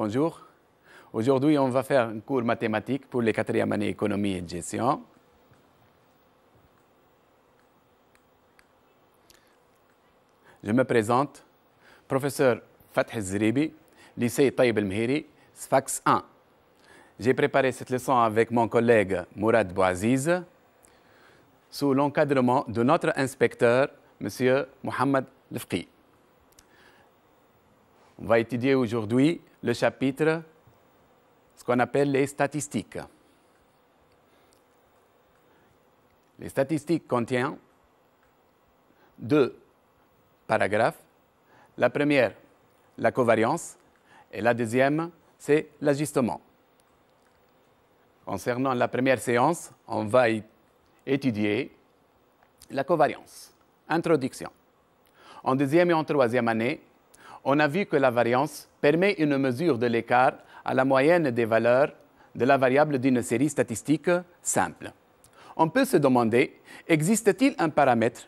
bonjour. Aujourd'hui, on va faire un cours mathématique pour les 4e années économie et gestion. Je me présente, professeur Fath Zeribi, lycée Taïb El-Mehiri, SFAX 1. J'ai préparé cette leçon avec mon collègue Mourad Bouaziz, sous l'encadrement de notre inspecteur, M. Mohamed Lefqi. On va étudier aujourd'hui le chapitre, ce qu'on appelle les statistiques. Les statistiques contiennent 2 paragraphes. La première, la covariance, et la deuxième, c'est l'ajustement. Concernant la première séance, on va étudier la covariance. Introduction. En deuxième et en troisième année, on a vu que la variance permet une mesure de l'écart à la moyenne des valeurs de la variable d'une série statistique simple. On peut se demander, existe-t-il un paramètre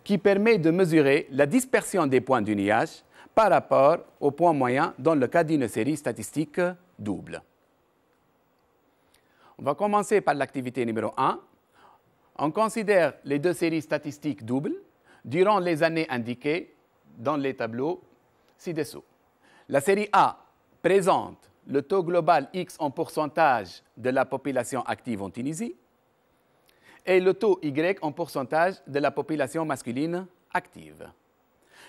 qui permet de mesurer la dispersion des points du nuage par rapport au point moyen dans le cas d'une série statistique double? On va commencer par l'activité numéro 1. On considère les 2 séries statistiques doubles durant les années indiquées dans les tableaux ci-dessous. La série A présente le taux global X en pourcentage de la population active en Tunisie et le taux Y en pourcentage de la population masculine active.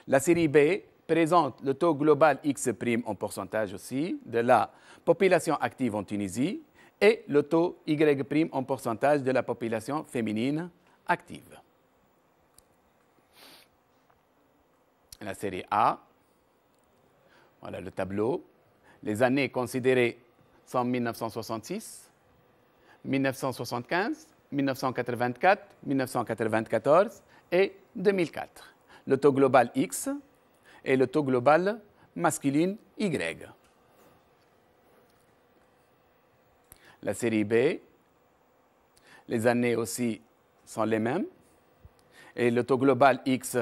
La série B présente le taux global X' en pourcentage aussi de la population active en Tunisie et le taux Y' en pourcentage de la population féminine active. La série A, voilà le tableau. Les années considérées sont 1966, 1975, 1984, 1994 et 2004. Le taux global X et le taux global masculine Y. La série B, les années aussi sont les mêmes. Et le taux global X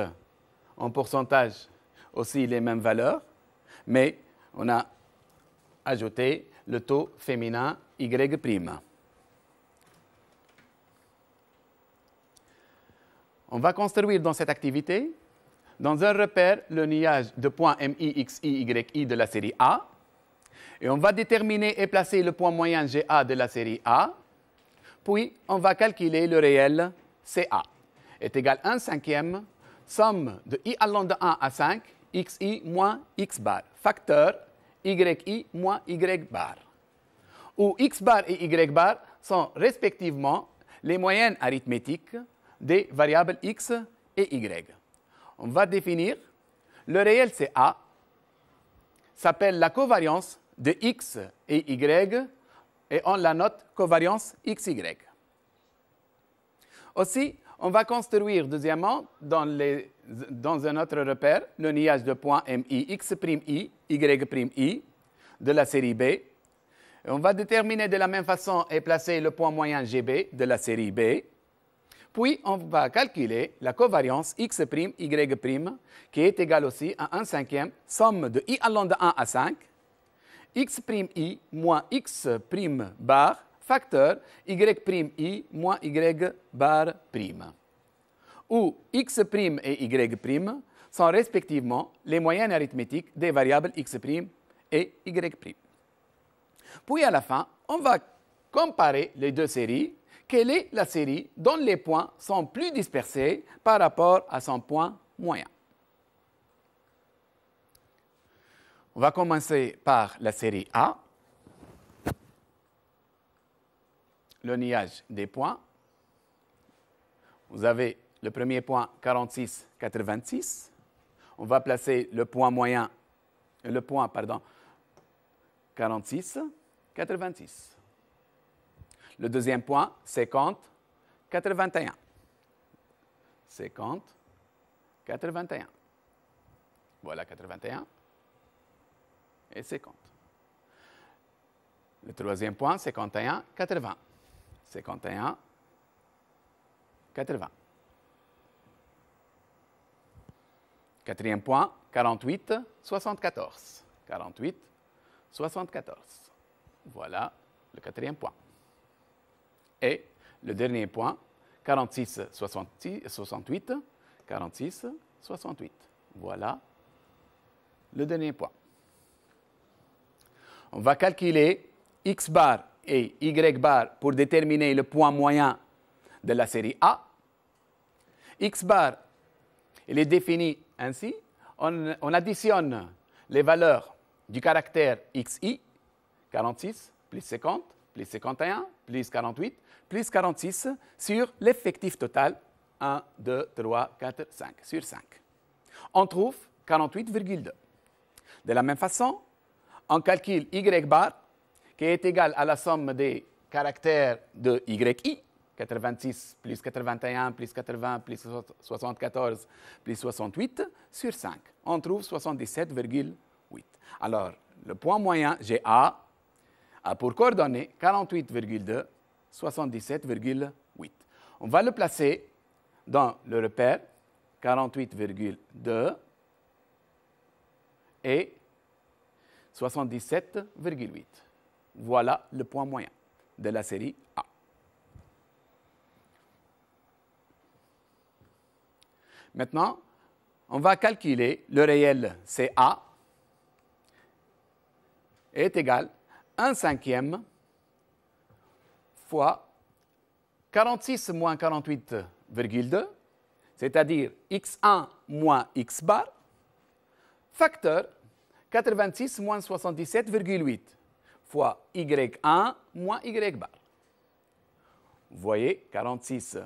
en pourcentage aussi les mêmes valeurs. Mais on a ajouté le taux féminin Y'. On va construire dans cette activité, dans un repère, le nuage de points MI, XI, YI de la série A. Et on va déterminer et placer le point moyen GA de la série A. Puis, on va calculer le réel CA. Est égal à 1/5 somme de I allant de 1 à 5, XI moins X bar, facteur YI moins Y bar, où X bar et Y bar sont respectivement les moyennes arithmétiques des variables X et Y. On va définir le réel CA s'appelle la covariance de X et Y et on la note covariance XY. Aussi, on va construire deuxièmement dans un autre repère le nuage de points MI, X'I, Y'I de la série B. Et on va déterminer de la même façon et placer le point moyen GB de la série B. Puis, on va calculer la covariance X', Y', qui est égale aussi à 1/5 somme de I allant de 1 à 5, X'I moins X' bar, facteur Y' moins Y bar prime, où X' et Y' sont respectivement les moyennes arithmétiques des variables X' et Y'. Puis, à la fin, on va comparer les 2 séries. Quelle est la série dont les points sont plus dispersés par rapport à son point moyen? On va commencer par la série A, le nuage des points. Vous avez le premier point 46, 86. On va placer le point 46, 86. Le deuxième point, 50, 81. 50, 81. Voilà 81 et 50. Le troisième point, 51, 80. 51, 80. Quatrième point, 48, 74. 48, 74. Voilà le quatrième point. Et le dernier point, 46, 68. 46, 68. Voilà le dernier point. On va calculer x bar et y bar pour déterminer le point moyen de la série A. X bar, il est défini ainsi. On additionne les valeurs du caractère xi, 46 plus 50 plus 51 plus 48 plus 46 sur l'effectif total 1, 2, 3, 4, 5 sur 5. On trouve 48,2. De la même façon, on calcule y bar qui est égal à la somme des caractères de yi, 86 plus 81 plus 80 plus 74 plus 68 sur 5. On trouve 77,8. Alors, le point moyen GA a pour coordonnées 48,2, 77,8. On va le placer dans le repère 48,2 et 77,8. Voilà le point moyen de la série A. Maintenant, on va calculer le réel CA est égal à 1/5 fois 46 moins 48,2, c'est-à-dire x1 moins x bar, facteur 86 moins 77,8 fois y1 moins y bar. Vous voyez, 46,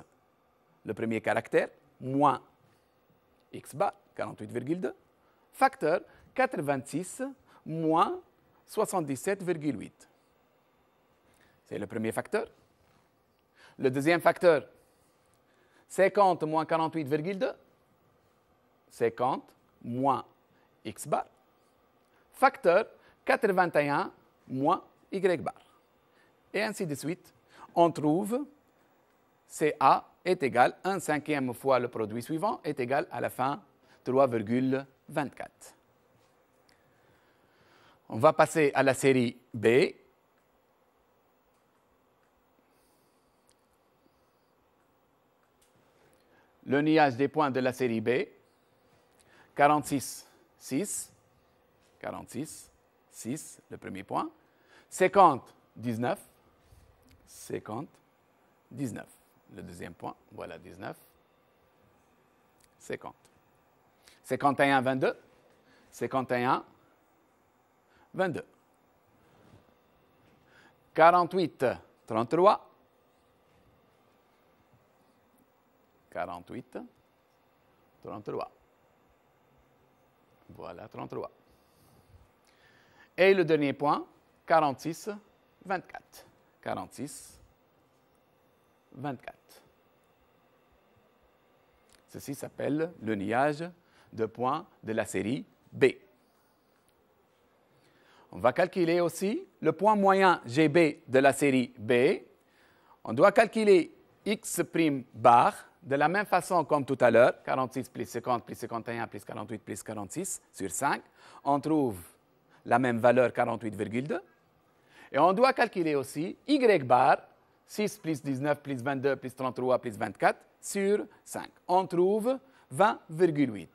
le premier caractère, moins x bar, 48,2, facteur 86 moins 77,8. C'est le premier facteur. Le deuxième facteur, 50 moins 48,2, 50 moins x bar, facteur 81 moins y bar. Et ainsi de suite, on trouve CA est égal à 1/5 fois le produit suivant est égal à la fin 3,24. On va passer à la série B. Le niage des points de la série B, 46, 6, 46, 6, le premier point, 50, 19, 50, 19, le deuxième point, voilà 19, 50. 51, 22, 51, 22. 48, 33, 48, 33. Voilà, 33. Et le dernier point, 46, 24. 46, 24. Ceci s'appelle le niage de points de la série B. On va calculer aussi le point moyen GB de la série B. On doit calculer x' bar de la même façon comme tout à l'heure, 46 plus 50 plus 51 plus 48 plus 46 sur 5. On trouve la même valeur, 48,2. Et on doit calculer aussi y bar, 6 plus 19 plus 22 plus 33 plus 24 sur 5. On trouve 20,8.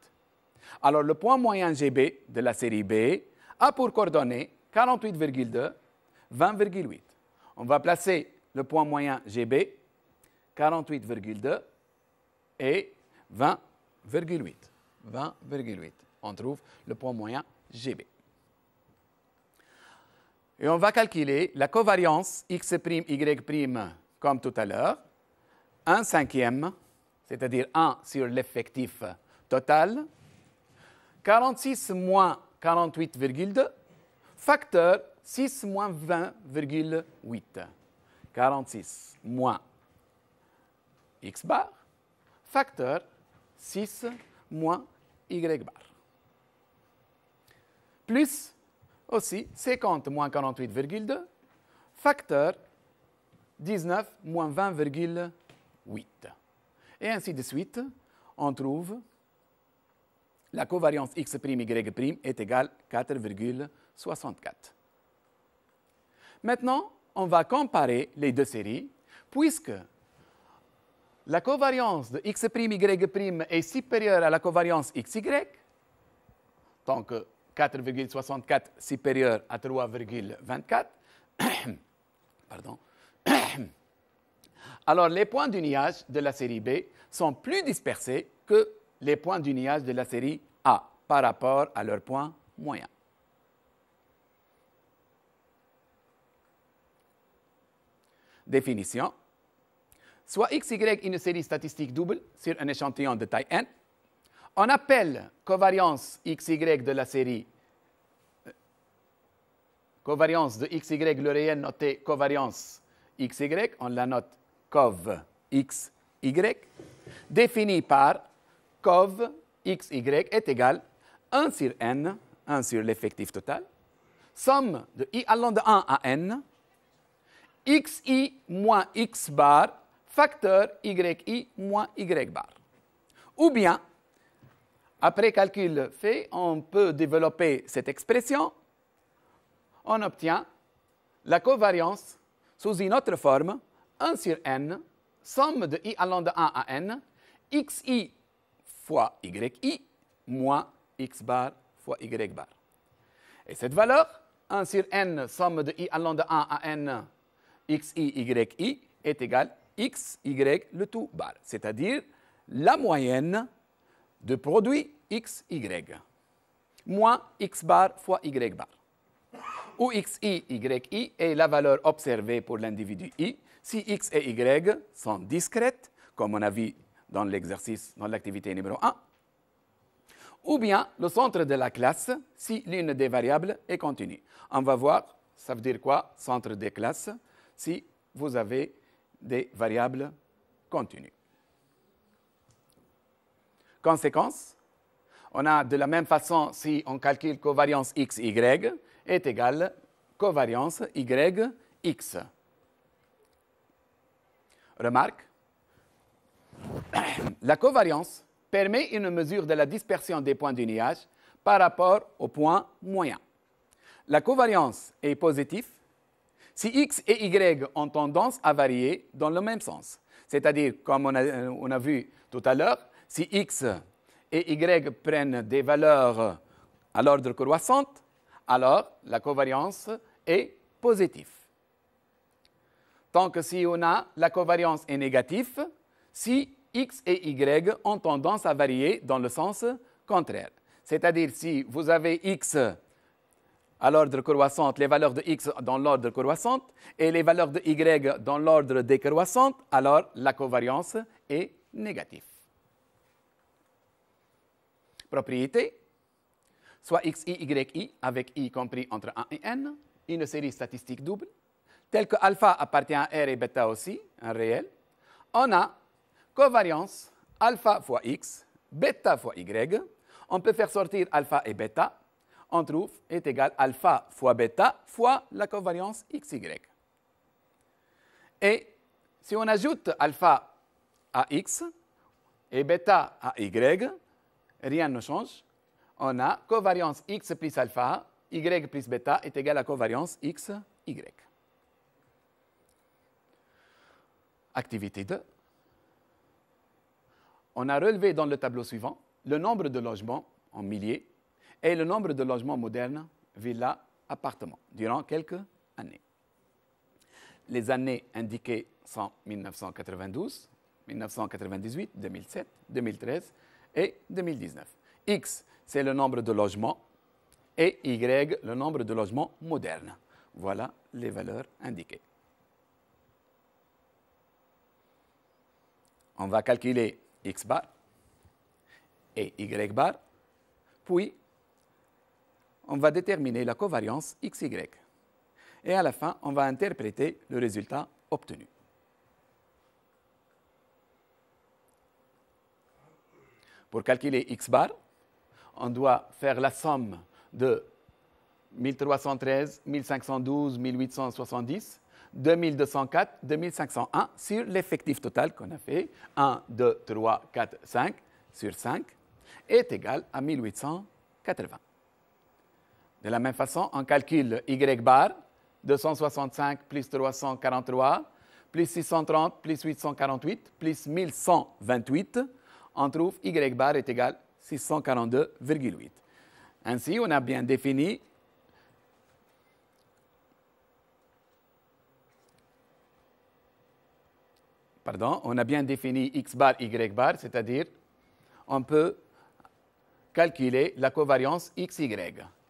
Alors, le point moyen GB de la série B a pour coordonnées 48,2, 20,8. On va placer le point moyen GB, 48,2 et 20,8. 20,8. On trouve le point moyen GB. Et on va calculer la covariance x', y' comme tout à l'heure. 1/5, c'est-à-dire 1 sur l'effectif total. 46 moins 48,2, facteur 6 moins 20,8. 46 moins x bar, facteur 6 moins y bar. Plus aussi 50 moins 48,2, facteur 19 moins 20,8. Et ainsi de suite, on trouve la covariance x', y' est égale à 4,64. Maintenant, on va comparer les deux séries, puisque la covariance de x', y' est supérieure à la covariance xy, tant que 4,64 supérieur à 3,24. Pardon. Alors, les points d'uniage de la série B sont plus dispersés que les points d'uniage de la série A par rapport à leurs points moyens. Définition. Soit x, y une série statistique double sur un échantillon de taille n. On appelle covariance x, y de la série covariance de x, y, le réel noté covariance x, y, on la note cov x, y, définie par cov x, y est égal 1 sur n, 1 sur l'effectif total, somme de i allant de 1 à n, xi moins x bar, facteur yi moins y bar. Ou bien, après calcul fait, on peut développer cette expression. On obtient la covariance sous une autre forme, 1 sur n, somme de i allant de 1 à n, xi fois yi moins x bar fois y bar. Et cette valeur, 1 sur n, somme de i allant de 1 à n, xi, yi, est égale x, y, le tout bar, c'est-à-dire la moyenne de produit x, y, moins x bar fois y bar, où xi, yi est la valeur observée pour l'individu i, si x et y sont discrètes, comme on a vu dans l'exercice, dans l'activité numéro 1, ou bien le centre de la classe, si l'une des variables est continue. On va voir, ça veut dire quoi, centre des classes, si vous avez des variables continues. Conséquence, on a de la même façon, si on calcule covariance x, y, est égale covariance y, x. Remarque, la covariance permet une mesure de la dispersion des points d'uniage par rapport aux points moyens. La covariance est positive si x et y ont tendance à varier dans le même sens. C'est-à-dire, comme on a vu tout à l'heure, si x et y prennent des valeurs à l'ordre croissante, alors la covariance est positive. Tant que si on a la covariance est négative, si x et y ont tendance à varier dans le sens contraire. C'est-à-dire, si vous avez x à l'ordre croissant, les valeurs de x dans l'ordre croissant et les valeurs de y dans l'ordre décroissant, alors la covariance est négative. Propriété, soit xi, yi avec i compris entre 1 et n, une série statistique double, telle que alpha appartient à R et bêta aussi, un réel, on a covariance alpha fois x, bêta fois y, on peut faire sortir alpha et bêta, on trouve est égal alpha fois bêta fois la covariance xy. Et si on ajoute alpha à x et bêta à y, rien ne change. On a covariance x plus alpha, y plus bêta est égal à covariance x, y. Activité 2. On a relevé dans le tableau suivant le nombre de logements en milliers et le nombre de logements modernes, villas, appartements, durant quelques années. Les années indiquées sont 1992, 1998, 2007, 2013 et 2019. X, c'est le nombre de logements et Y, le nombre de logements modernes. Voilà les valeurs indiquées. On va calculer X bar et Y bar, puis on va déterminer la covariance XY. Et à la fin, on va interpréter le résultat obtenu. Pour calculer X bar, on doit faire la somme de 1313, 1512, 1870, 2204, 2501 sur l'effectif total qu'on a fait, 1, 2, 3, 4, 5 sur 5, est égal à 1880. De la même façon, on calcule Y bar, 265 plus 343, plus 630 plus 848, plus 1128, on trouve y bar est égal à 642,8. Ainsi, on a bien défini x bar, y bar, c'est-à-dire on peut calculer la covariance xy,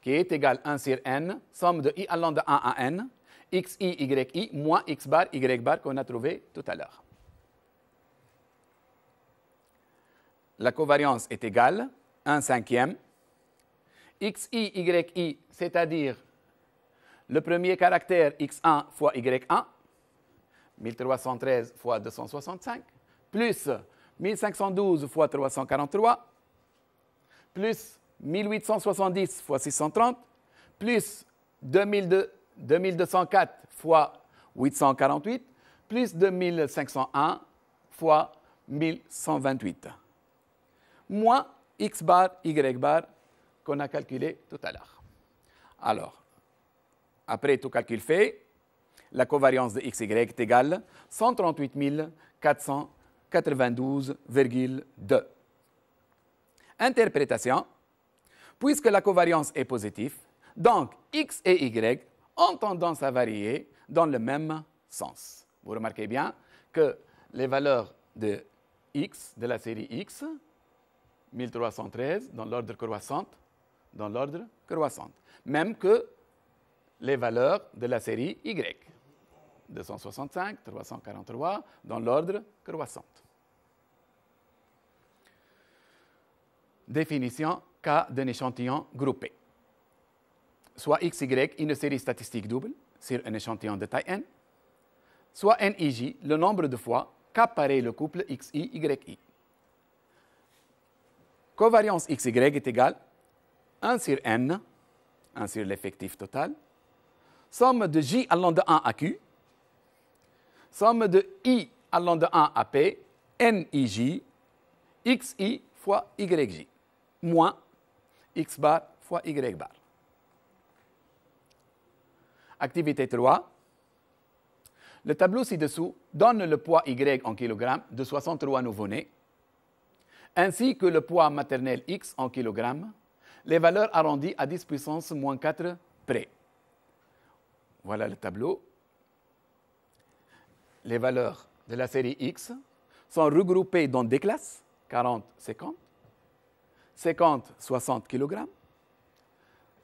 qui est égale à 1 sur n, somme de i allant de 1 à n, xi, yi, moins x bar, y bar qu'on a trouvé tout à l'heure. La covariance est égale à 1 cinquième, xi, yi, c'est-à-dire le premier caractère x1 fois y1, 1313 fois 265, plus 1512 fois 343, plus 1870 fois 630, plus 2204 fois 848, plus 2501 fois 1128, moins x bar, y bar qu'on a calculé tout à l'heure. Alors, après tout calcul fait, la covariance de xy est égale à 138 492,2. Interprétation. Puisque la covariance est positive, donc x et y ont tendance à varier dans le même sens. Vous remarquez bien que les valeurs de x, de la série x, 1313 dans l'ordre croissant, même que les valeurs de la série y, 265, 343 dans l'ordre croissant. Définition cas d'un échantillon groupé. Soit xy, une série statistique double sur un échantillon de taille n, soit nij, le nombre de fois qu'apparaît le couple xi, yi. Covariance xy est égale à 1 sur n, 1 sur l'effectif total, somme de j allant de 1 à q, somme de i allant de 1 à p, nij, xi fois yj, moins x bar fois y bar. Activité 3. Le tableau ci-dessous donne le poids y en kilogrammes de 63 nouveau-nés, ainsi que le poids maternel x en kilogrammes, les valeurs arrondies à 10 puissance moins 4 près. Voilà le tableau. Les valeurs de la série x sont regroupées dans des classes, 40, 50, 50, 60 kg,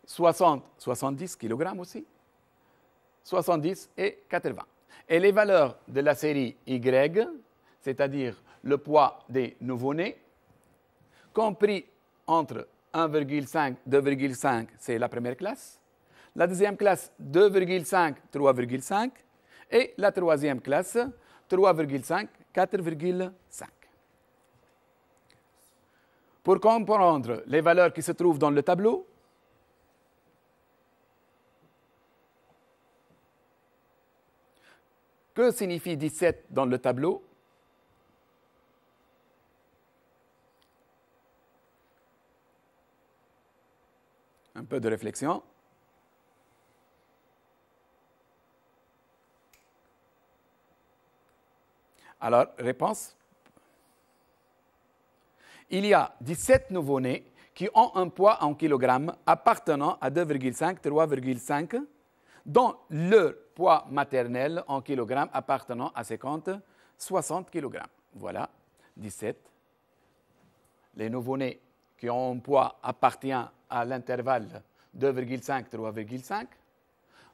60, 70 kg aussi, 70 et 80. Et les valeurs de la série Y, c'est-à-dire le poids des nouveau-nés, compris entre 1,5 et 2,5, c'est la première classe, la deuxième classe 2,5, 3,5 et la troisième classe 3,5, 4,5. Pour comprendre les valeurs qui se trouvent dans le tableau, que signifie 17 dans le tableau? Un peu de réflexion. Alors, réponse. Il y a 17 nouveau-nés qui ont un poids en kilogrammes appartenant à 2,5, 3,5, dont leur poids maternel en kilogrammes appartenant à 50, 60 kg. Voilà, 17. Les nouveau-nés qui ont un poids appartient à l'intervalle 2,5, 3,5,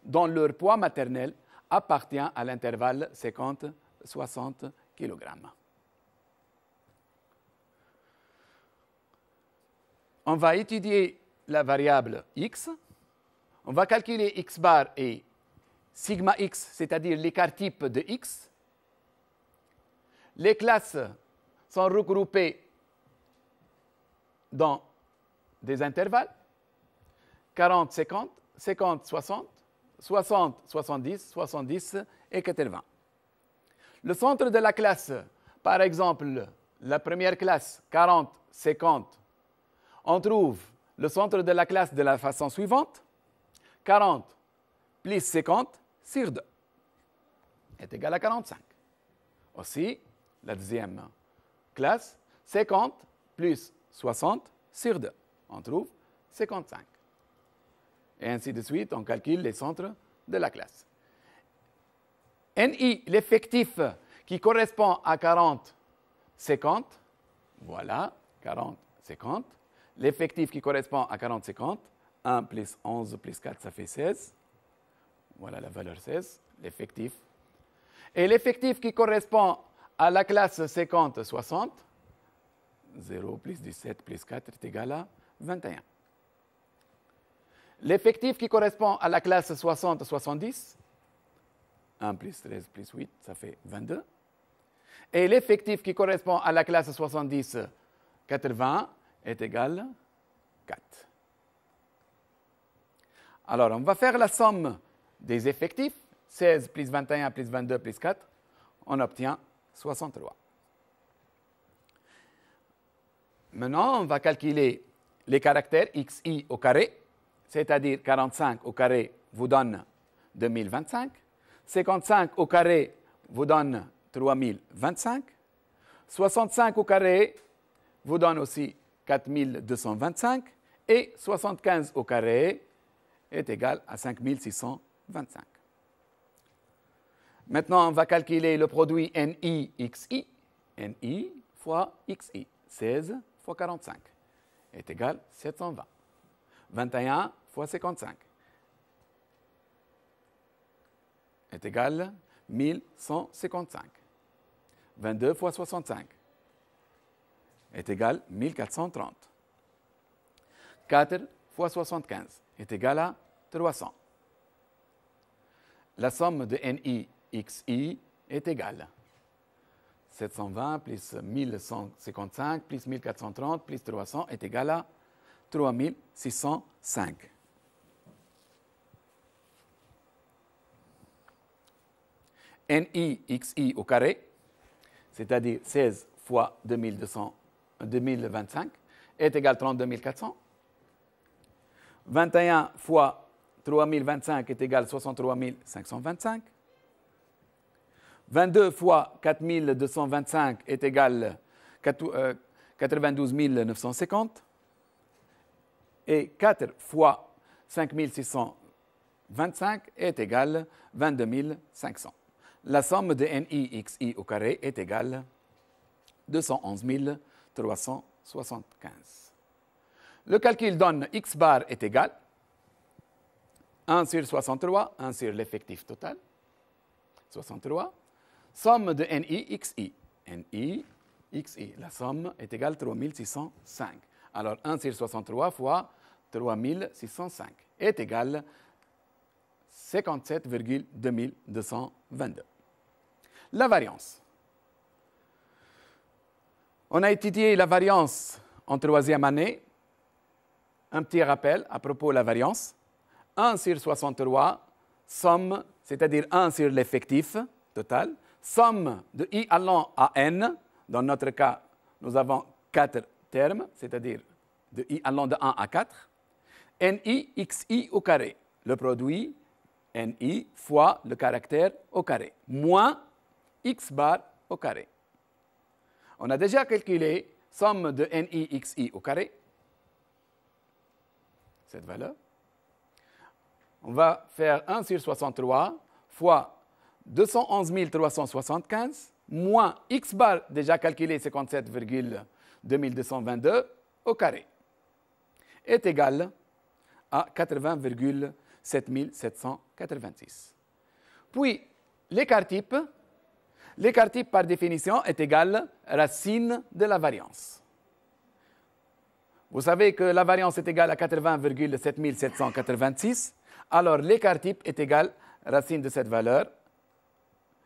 dont leur poids maternel appartient à l'intervalle 50, 60 kg. On va étudier la variable x. On va calculer x bar et sigma x, c'est-à-dire l'écart type de x. Les classes sont regroupées dans des intervalles 40, 50, 50, 60, 60, 70, 70 et 80. Le centre de la classe, par exemple, la première classe 40, 50, on trouve le centre de la classe de la façon suivante. 40 plus 50, sur 2 est égal à 45. Aussi, la deuxième classe, 50 plus 60 sur 2. On trouve 55. Et ainsi de suite, on calcule les centres de la classe. NI, l'effectif qui correspond à 40, 50. Voilà, 40, 50. L'effectif qui correspond à 40, 50. 1 plus 11 plus 4, ça fait 16. Voilà la valeur 16, l'effectif. Et l'effectif qui correspond à la classe 50, 60. 0 plus 17 plus 4 est égal à 21. L'effectif qui correspond à la classe 60, 70. 1 plus 13 plus 8, ça fait 22. Et l'effectif qui correspond à la classe 70, 80 est égal à 4. Alors, on va faire la somme des effectifs. 16 plus 21 plus 22 plus 4, on obtient 63. Maintenant, on va calculer les caractères xi au carré, c'est-à-dire 45 au carré vous donne 2025, 55 au carré vous donne 3025, 65 au carré vous donne aussi 4225 et 75 au carré est égal à 5625. Maintenant, on va calculer le produit NI-XI. NI fois XI. 16 fois 45 est égal à 720. 21 fois 55 est égal à 1155. 22 fois 65 est égal à 1430. 4 fois 75 est égal à 300. La somme de NI XI est égale à 720 plus 1155 plus 1430 plus 300 est égal à 3605. NI XI au carré, c'est-à-dire 16 fois 2025, est égal à 32 400. 21 fois 3025 est égal à 63 525. 22 fois 4225 est égal à 92 950. Et 4 fois 5625 est égal à 22 500. La somme de NI-XI au carré est égale à 211 375. Le calcul donne x bar est égal à 1 sur 63, 1 sur l'effectif total, 63. Somme de NI-XI. NI-XI, la somme est égale à 3605. Alors 1 sur 63 fois 3605 est égal à 57,2222. La variance. On a étudié la variance en troisième année. Un petit rappel à propos de la variance. 1 sur 63, somme, c'est-à-dire 1 sur l'effectif total, somme de i allant à n. Dans notre cas, nous avons 4 termes, c'est-à-dire de i allant de 1 à 4. Ni xi au carré, le produit ni fois le caractère au carré, moins x bar au carré. On a déjà calculé somme de ni xi au carré, cette valeur. On va faire 1 sur 63 fois 211 375 moins x bar déjà calculé 57,2222 au carré est égal à 80,7786. Puis l'écart type par définition est égal à racine de la variance. Vous savez que la variance est égale à 80,7786. Alors l'écart type est égal à racine de cette valeur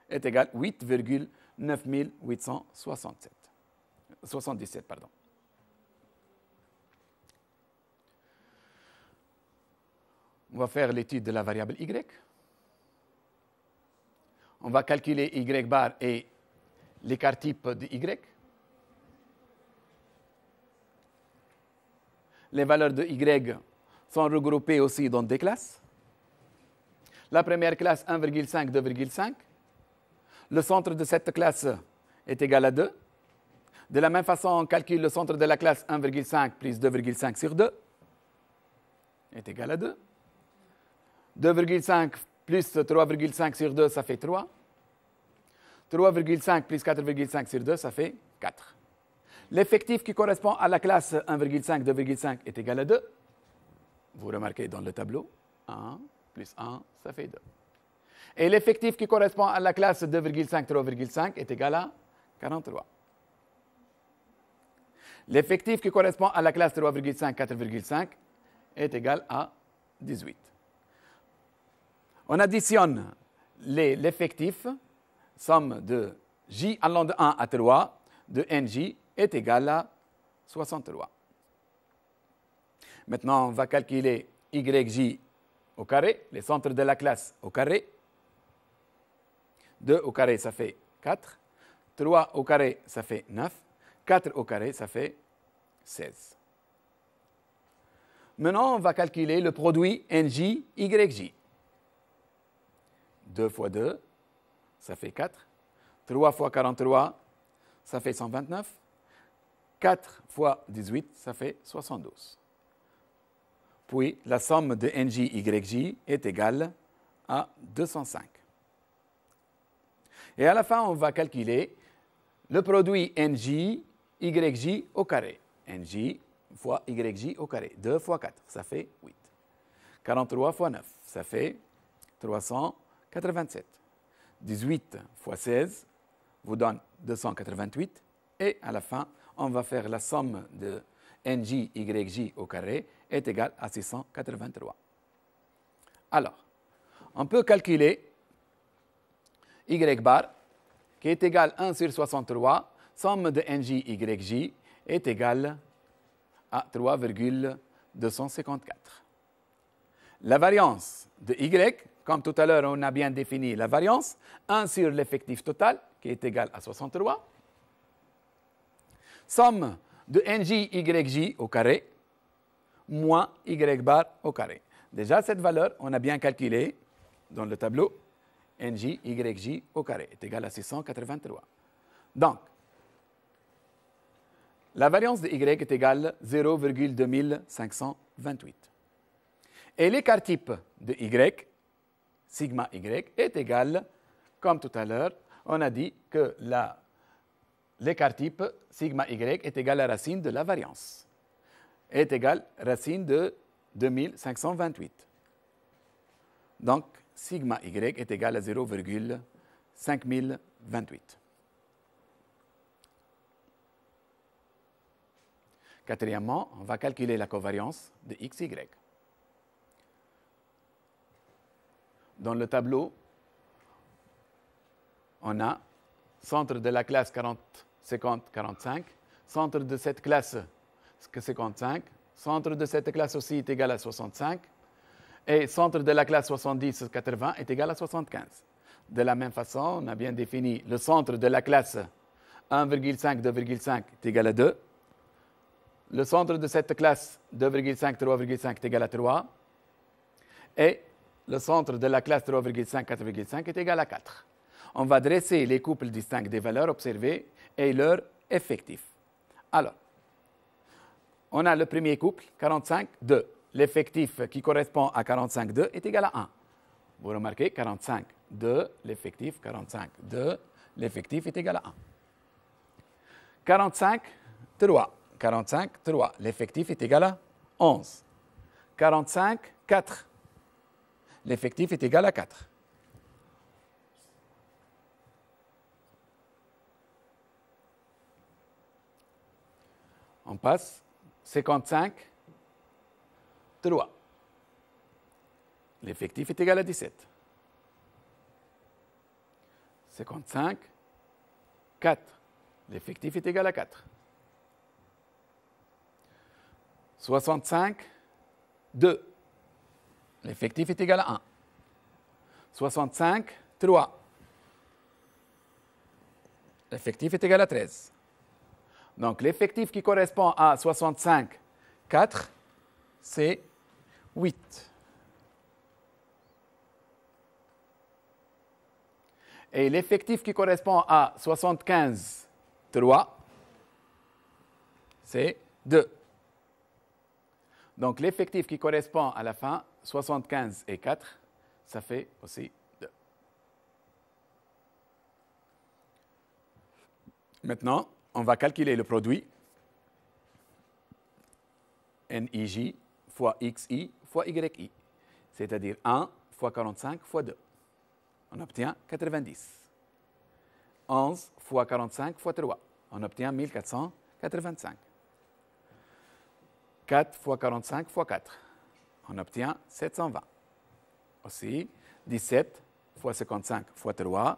est égal à 8,9877. On va faire l'étude de la variable y. On va calculer y bar et l'écart type de y. Les valeurs de y sont regroupées aussi dans des classes. La première classe, 1,5, 2,5. Le centre de cette classe est égal à 2. De la même façon, on calcule le centre de la classe 1,5 plus 2,5 sur 2 est égal à 2. 2,5 plus 3,5 sur 2, ça fait 3. 3,5 plus 4,5 sur 2, ça fait 4. L'effectif qui correspond à la classe 1,5, 2,5 est égal à 2. Vous remarquez dans le tableau, 1 plus 1, ça fait 2. Et l'effectif qui correspond à la classe 2,5, 3,5 est égal à 43. L'effectif qui correspond à la classe 3,5, 4,5 est égal à 18. On additionne l'effectif, somme de J allant de 1 à 3 de NJ est égal à 63. Maintenant, on va calculer YJ au carré, les centres de la classe au carré. 2 au carré, ça fait 4. 3 au carré, ça fait 9. 4 au carré, ça fait 16. Maintenant, on va calculer le produit NJ, YJ. 2 fois 2, ça fait 4. 3 fois 43, ça fait 129. 4 fois 18, ça fait 72. Puis, la somme de NJ, YJ est égale à 205. Et à la fin, on va calculer le produit NJ, YJ au carré. NJ fois YJ au carré. 2 fois 4, ça fait 8. 43 fois 9, ça fait 387. 18 fois 16 vous donne 288. Et à la fin, on va faire la somme de NJ, YJ au carré est égale à 683. Alors, on peut calculer Y bar, qui est égal à 1 sur 63, somme de NJ, YJ est égale à 3,254. La variance de Y, comme tout à l'heure on a bien défini la variance, 1 sur l'effectif total, qui est égal à 63, somme de NJ, YJ au carré, moins Y bar au carré. Déjà, cette valeur, on a bien calculé dans le tableau. NJ, YJ au carré est égal à 683. Donc, la variance de Y est égale à 0,2528. Et l'écart type de Y, sigma Y, est égal, comme tout à l'heure, on a dit que l'écart type, sigma Y, est égal à la racine de la variance. Est égal à la racine de 2528. Donc, sigma Y est égal à 0,5028. Quatrièmement, on va calculer la covariance de XY. Dans le tableau, on a centre de la classe 40, 50, 45, centre de cette classe 55, centre de cette classe aussi est égal à 65, et centre de la classe 70, 80 est égal à 75. De la même façon, on a bien défini le centre de la classe 1,5, 2,5 est égal à 2. Le centre de cette classe 2,5, 3,5 est égal à 3. Et le centre de la classe 3,5, 4,5 est égal à 4. On va dresser les couples distincts des valeurs observées et leur effectif. Alors, on a le premier couple, 45, 2. L'effectif qui correspond à 45, 2 est égal à 1. Vous remarquez, 45, 2, l'effectif, 45, 2, l'effectif est égal à 1. 45, 3. 45, 3. L'effectif est égal à 11. 45, 4. L'effectif est égal à 4. On passe 55, 3. L'effectif est égal à 17. 55, 4. L'effectif est égal à 4. 65, 2. L'effectif est égal à 1. 65, 3. L'effectif est égal à 13. Donc, l'effectif qui correspond à 65, 4, c'est 8. Et l'effectif qui correspond à 75,3, c'est 2. Donc l'effectif qui correspond à la fin, 75,4, ça fait aussi 2. Maintenant, on va calculer le produit NIJ fois XI fois YI, c'est-à-dire 1 fois 45 fois 2. On obtient 90. 11 fois 45 fois 3. On obtient 1485. 4 fois 45 fois 4. On obtient 720. Aussi, 17 fois 55 fois 3.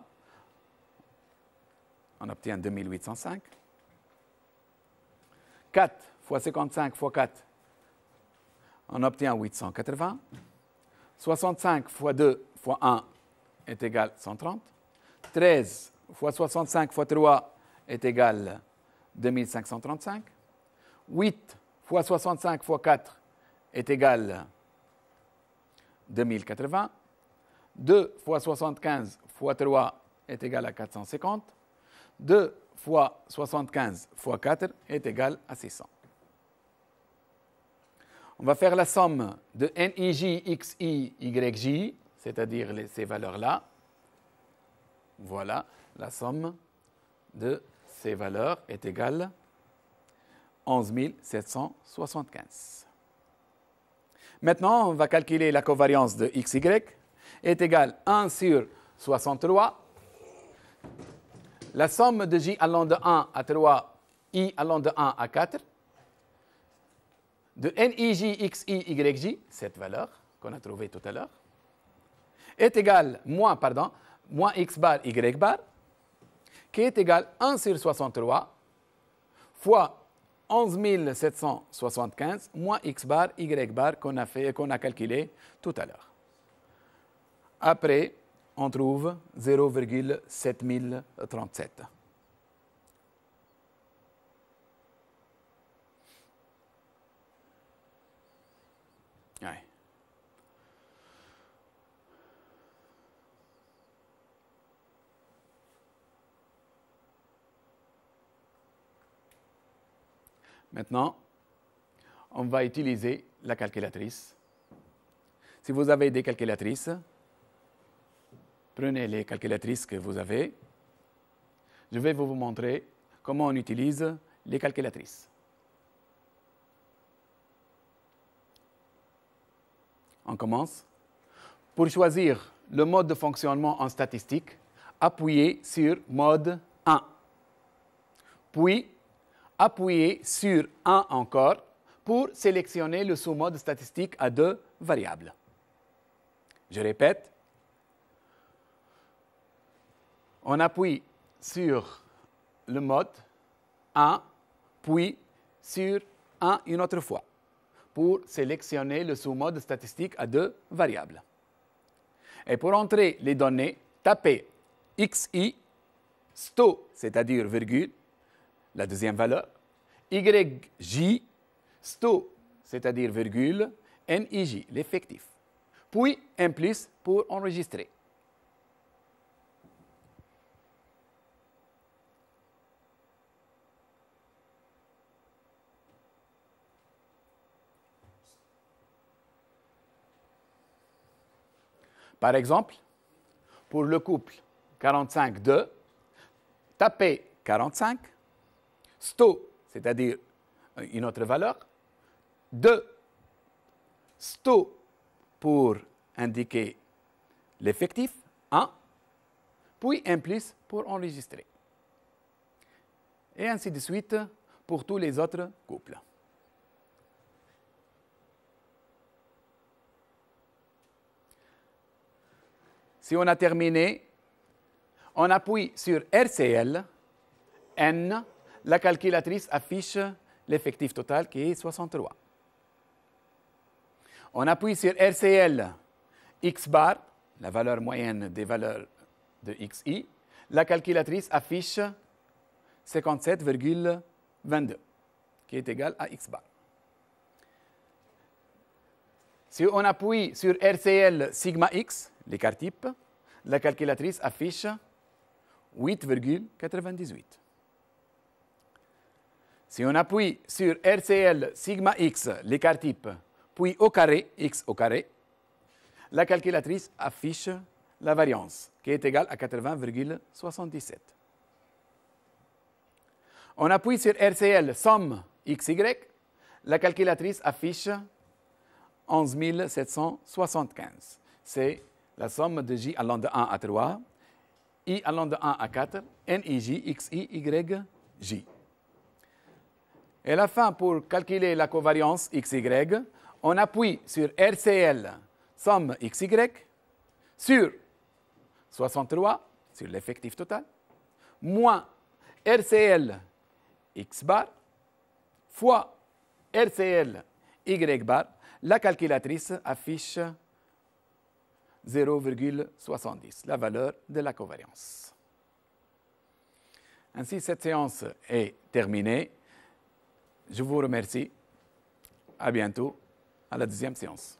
On obtient 2805. 4 fois 55 fois 4. On obtient 880. 65 fois 2 fois 1 est égal à 130. 13 fois 65 fois 3 est égal à 2535. 8 fois 65 fois 4 est égal à 2080. 2 fois 75 fois 3 est égal à 450. 2 fois 75 fois 4 est égal à 600. On va faire la somme de NIJ, XI, YJ, c'est-à-dire ces valeurs-là. Voilà, la somme de ces valeurs est égale à 11 775. Maintenant, on va calculer la covariance de XY est égale à 1 sur 63. La somme de J allant de 1 à 3, I allant de 1 à 4, de NIJ, XI, YJ, cette valeur qu'on a trouvée tout à l'heure, est égale, moins X bar, Y bar, qui est égal à 1 sur 63 fois 11 775 moins X bar, Y bar qu'on a calculé tout à l'heure. Après, on trouve 0,7037. Ouais. Maintenant, on va utiliser la calculatrice. Si vous avez des calculatrices, prenez les calculatrices que vous avez. Je vais vous montrer comment on utilise les calculatrices. On commence. Pour choisir le mode de fonctionnement en statistique, appuyez sur mode 1. Puis, appuyez sur 1 encore pour sélectionner le sous-mode statistique à 2 variables. Je répète. On appuie sur le mode 1, puis sur 1 une autre fois pour sélectionner le sous-mode statistique à 2 variables. Et pour entrer les données, tapez XI, sto, c'est-à-dire virgule, la deuxième valeur, YJ, sto, c'est-à-dire virgule, NIJ, l'effectif. Puis un plus pour enregistrer. Par exemple, pour le couple 45-2, tapez 45, sto, c'est-à-dire une autre valeur, 2, sto pour indiquer l'effectif, 1, puis un plus pour enregistrer. Et ainsi de suite pour tous les autres couples. Si on a terminé, on appuie sur RCL, N, la calculatrice affiche l'effectif total qui est 63. On appuie sur RCL, X bar, la valeur moyenne des valeurs de XI, la calculatrice affiche 57,22, qui est égal à X bar. Si on appuie sur RCL sigma X, l'écart type, la calculatrice affiche 8,98. Si on appuie sur RCL sigma x, l'écart type, puis au carré, x au carré, la calculatrice affiche la variance, qui est égale à 80,77. On appuie sur RCL somme xy, la calculatrice affiche 11 775. C'est la somme de j allant de 1 à 3, i allant de 1 à 4, nij, xi, yj. Et à la fin, pour calculer la covariance xy, on appuie sur RCL somme xy sur 63, sur l'effectif total, moins RCL x bar fois RCL y bar. La calculatrice affiche 0,70, la valeur de la covariance. Ainsi, cette séance est terminée. Je vous remercie. À bientôt, à la deuxième séance.